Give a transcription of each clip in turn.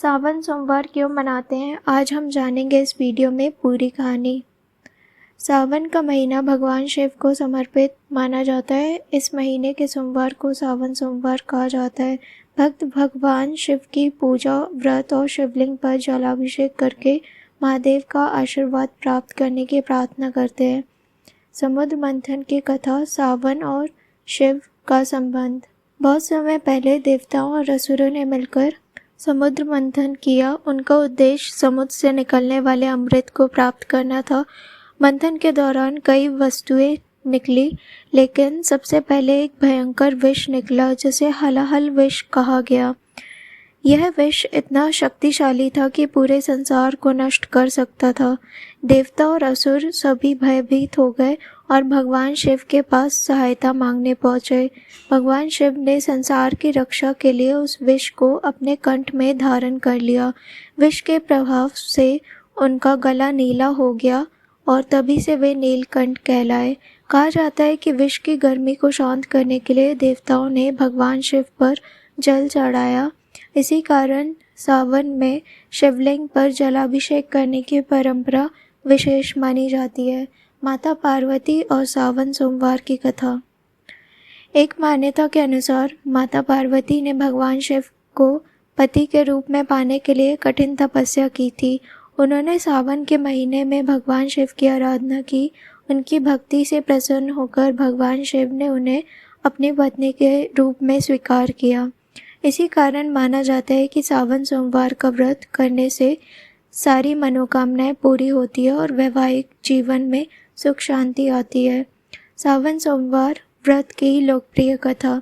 सावन सोमवार क्यों मनाते हैं, आज हम जानेंगे इस वीडियो में पूरी कहानी। सावन का महीना भगवान शिव को समर्पित माना जाता है। इस महीने के सोमवार को सावन सोमवार कहा जाता है। भक्त भगवान शिव की पूजा, व्रत और शिवलिंग पर जलाभिषेक करके महादेव का आशीर्वाद प्राप्त करने की प्रार्थना करते हैं। समुद्र मंथन की कथा, सावन और शिव का संबंध। बहुत समय पहले देवताओं और असुरों ने मिलकर समुद्र मंथन किया। उनका उद्देश्य समुद्र से निकलने वाले अमृत को प्राप्त करना था। मंथन के दौरान कई वस्तुएं निकली, लेकिन सबसे पहले एक भयंकर विष निकला जिसे हलाहल विष कहा गया। यह विष इतना शक्तिशाली था कि पूरे संसार को नष्ट कर सकता था। देवता और असुर सभी भयभीत हो गए और भगवान शिव के पास सहायता मांगने पहुंचे। भगवान शिव ने संसार की रक्षा के लिए उस विष को अपने कंठ में धारण कर लिया। विष के प्रभाव से उनका गला नीला हो गया और तभी से वे नीलकंठ कहलाए। कहा जाता है कि विष की गर्मी को शांत करने के लिए देवताओं ने भगवान शिव पर जल चढ़ाया। इसी कारण सावन में शिवलिंग पर जलाभिषेक करने की परंपरा विशेष मानी जाती है। माता पार्वती और सावन सोमवार की कथा। एक मान्यता के अनुसार माता पार्वती ने भगवान शिव को पति के रूप में पाने के लिए कठिन तपस्या की थी। उन्होंने सावन के महीने में भगवान शिव की आराधना की। उनकी भक्ति से प्रसन्न होकर भगवान शिव ने उन्हें अपनी पत्नी के रूप में स्वीकार किया। इसी कारण माना जाता है कि सावन सोमवार का व्रत करने से सारी मनोकामनाएं पूरी होती है और वैवाहिक जीवन में सुख शांति आती है। सावन सोमवार व्रत की लोकप्रिय कथा।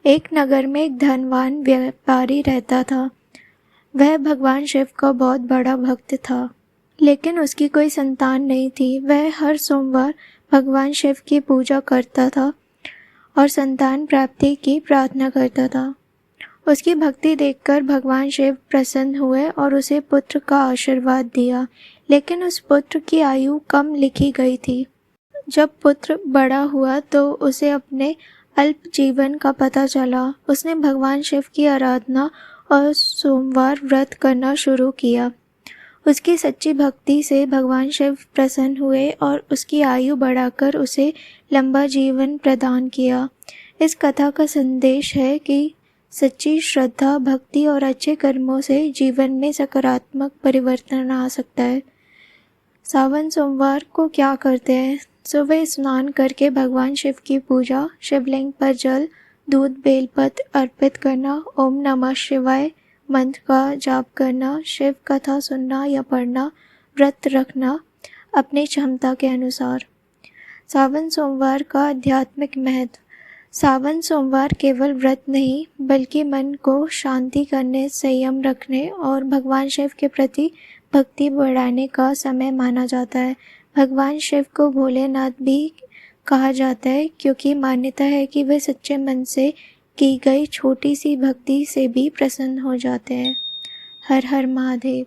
एक नगर में एक धनवान व्यापारी रहता था। वह भगवान शिव का बहुत बड़ा भक्त था, लेकिन उसकी कोई संतान नहीं थी। वह हर सोमवार भगवान शिव की पूजा करता था और संतान प्राप्ति की प्रार्थना करता था। उसकी भक्ति देखकर भगवान शिव प्रसन्न हुए और उसे पुत्र का आशीर्वाद दिया, लेकिन उस पुत्र की आयु कम लिखी गई थी। जब पुत्र बड़ा हुआ तो उसे अपने अल्प जीवन का पता चला। उसने भगवान शिव की आराधना और सोमवार व्रत करना शुरू किया। उसकी सच्ची भक्ति से भगवान शिव प्रसन्न हुए और उसकी आयु बढ़ाकर उसे लंबा जीवन प्रदान किया। इस कथा का संदेश है कि सच्ची श्रद्धा, भक्ति और अच्छे कर्मों से जीवन में सकारात्मक परिवर्तन आ सकता है। सावन सोमवार को क्या करते हैं? सुबह स्नान करके भगवान शिव की पूजा, शिवलिंग पर जल, दूध, बेलपत्र अर्पित करना, ओम नमः शिवाय मंत्र का जाप करना, शिव कथा सुनना या पढ़ना, व्रत रखना अपनी क्षमता के अनुसार। सावन सोमवार का आध्यात्मिक महत्व। सावन सोमवार केवल व्रत नहीं, बल्कि मन को शांति करने, संयम रखने और भगवान शिव के प्रति भक्ति बढ़ाने का समय माना जाता है। भगवान शिव को भोलेनाथ भी कहा जाता है, क्योंकि मान्यता है कि वे सच्चे मन से की गई छोटी सी भक्ति से भी प्रसन्न हो जाते हैं। हर हर महादेव।